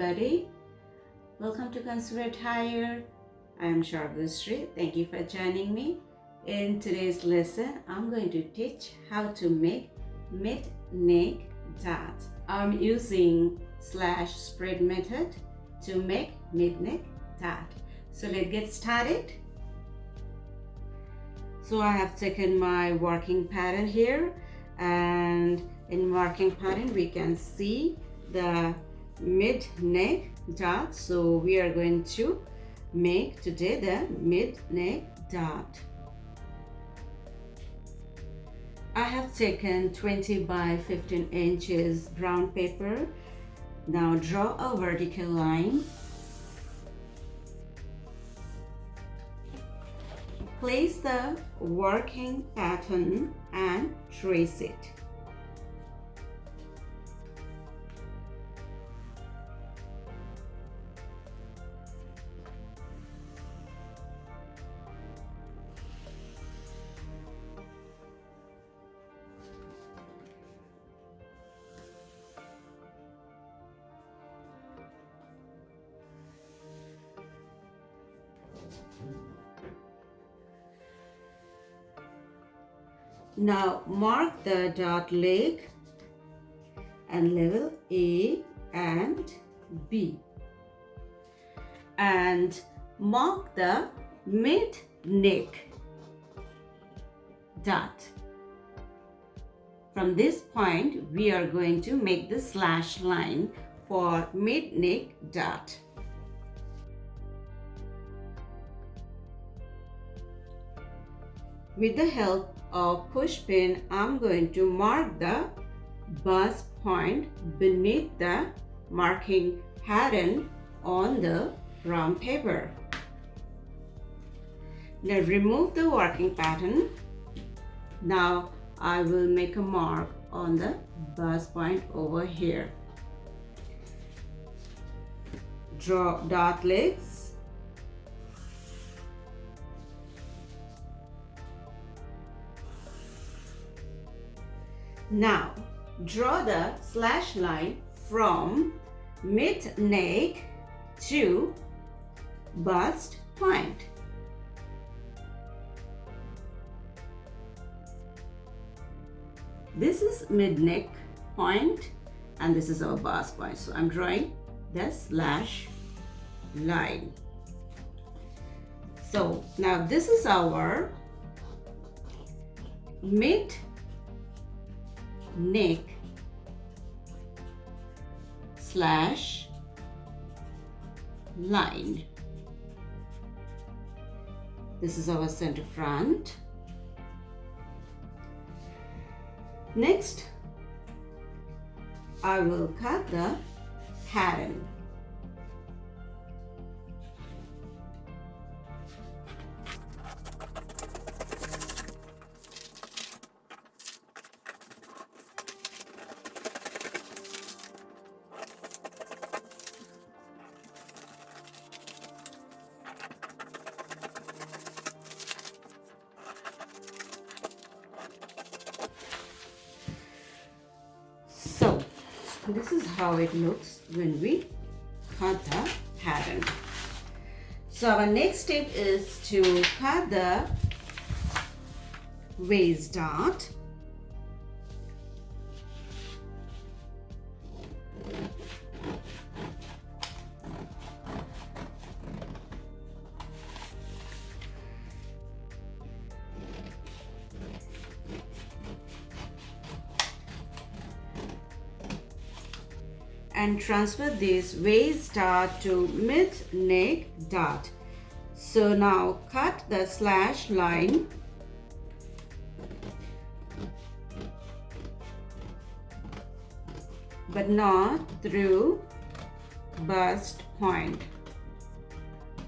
everybody. Welcome to Consuere Attire. I am Sharvasri. Thank you for joining me. In today's lesson, I'm going to teach how to make mid-neck dot. I'm using slash spread method to make mid-neck dot. So let's get started. So I have taken my working pattern here, and in working pattern we can see the mid-neck dot. So we are going to make today the mid-neck dot. I have taken 20 by 15 inches brown paper. Now draw a vertical line. Place the working pattern and trace it. Now mark the dot leg and level A and B, and mark the mid neck dot. From this point we are going to make the slash line for mid neck dot. With the help of push pin, I'm going to mark the bust point beneath the marking pattern on the brown paper. Now remove the working pattern. Now I will make a mark on the bust point over here. Draw dot legs. Now draw the slash line from mid neck to bust point. This is mid neck point and this is our bust point. So I'm drawing the slash line. So now this is our mid neck slash line. This is our center front. Next, I will cut the pattern. So this is how it looks when we cut the pattern. So our next step is to cut the waist dot. And transfer this waist dot to mid neck dot. So now cut the slash line but not through bust point.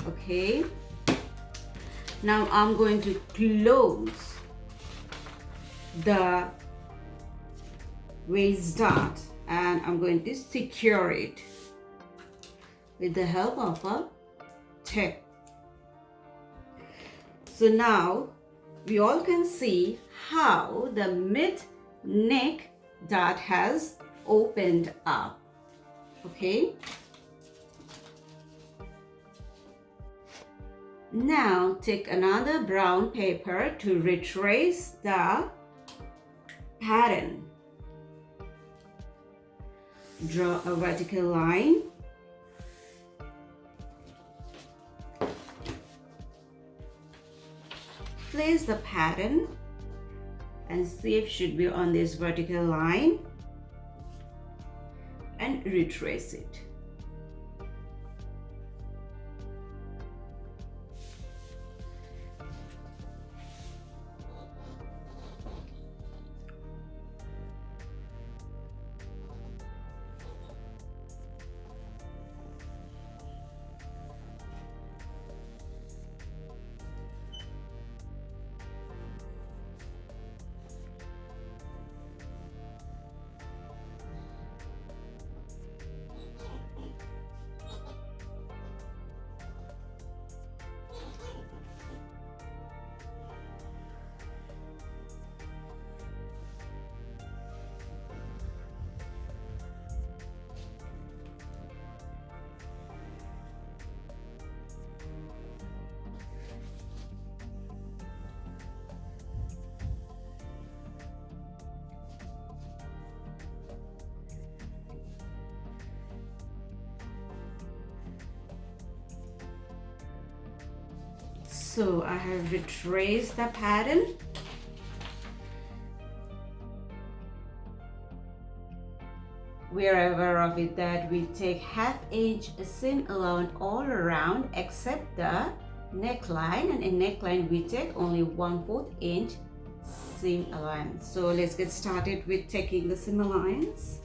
Okay, now I'm going to close the waist dot and I'm going to secure it with the help of a tape. So now we all can see how the mid neck dot has opened up. Okay, Now take another brown paper to retrace the pattern. Draw a vertical line. Place the pattern and see if it should be on this vertical line and retrace it. So I have retraced the pattern. We are aware of it that we take 1/2 inch seam allowance all around except the neckline, and in neckline we take only 1/4 inch seam allowance. So let's get started with taking the seam allowance.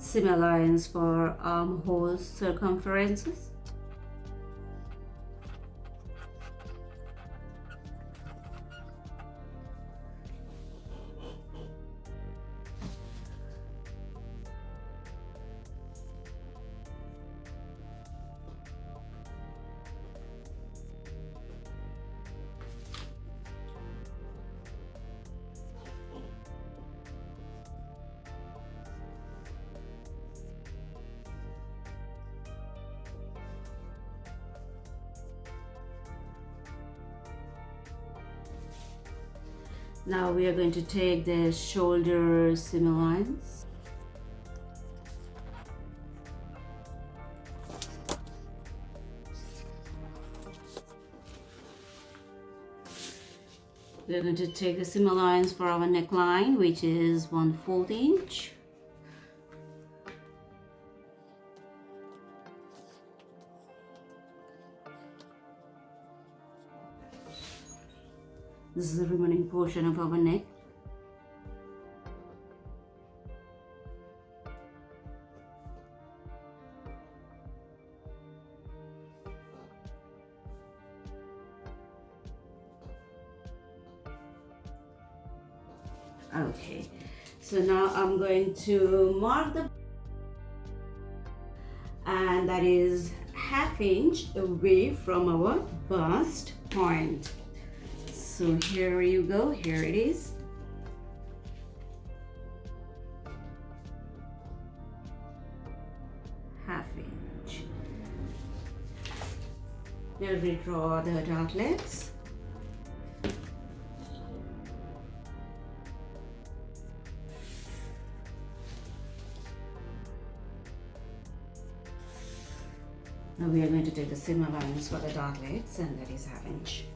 Seam allowance for armhole circumferences. Now we are going to take the shoulder seam allowance. We are going to take the seam allowance for our neckline, which is 1/4 inch. This is the remaining portion of our neck. Okay, so now I'm going to mark the, and that is 1/2 inch away from our bust point. So here you go, here it is. Half inch. We'll redraw the dartlets. Now we are going to take the seam allowance for the dartlets, and that is 1/2 inch.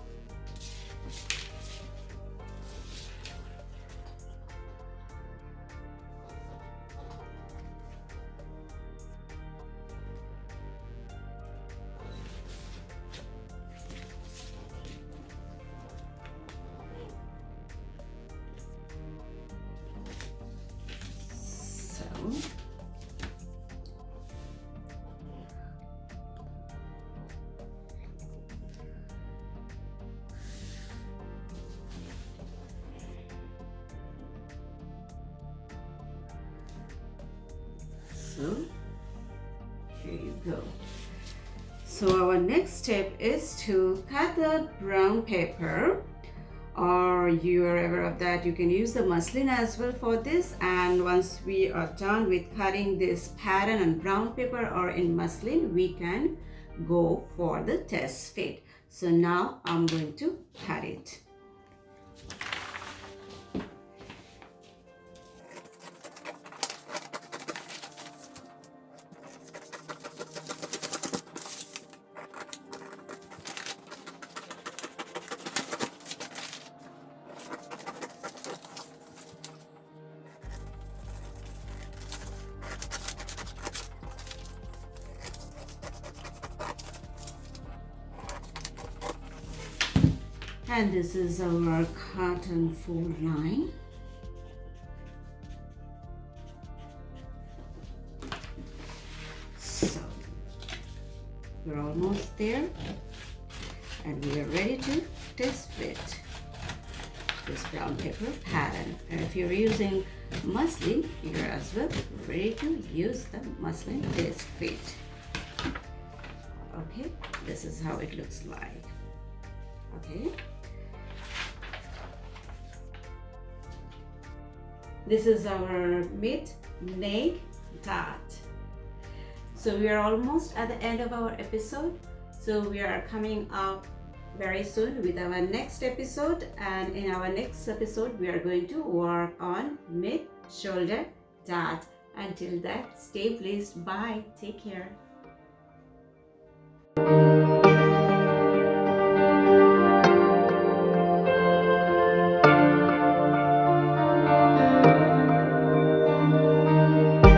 So here you go. So our next step is to cut the brown paper, or you are aware of that, you can use the muslin as well for this. And once we are done with cutting this pattern on brown paper or in muslin, we can go for the test fit. So now I'm going to cut it. And this is our cotton fold line. So we're almost there, and we are ready to test fit this brown paper pattern. And if you're using muslin, you're as well ready to use the muslin test fit. Okay, this is how it looks like. Okay. This is our mid-neck dot. So we are almost at the end of our episode. So we are coming up very soon with our next episode. And in our next episode, we are going to work on mid-shoulder dot. Until that, stay blessed. Bye. Take care.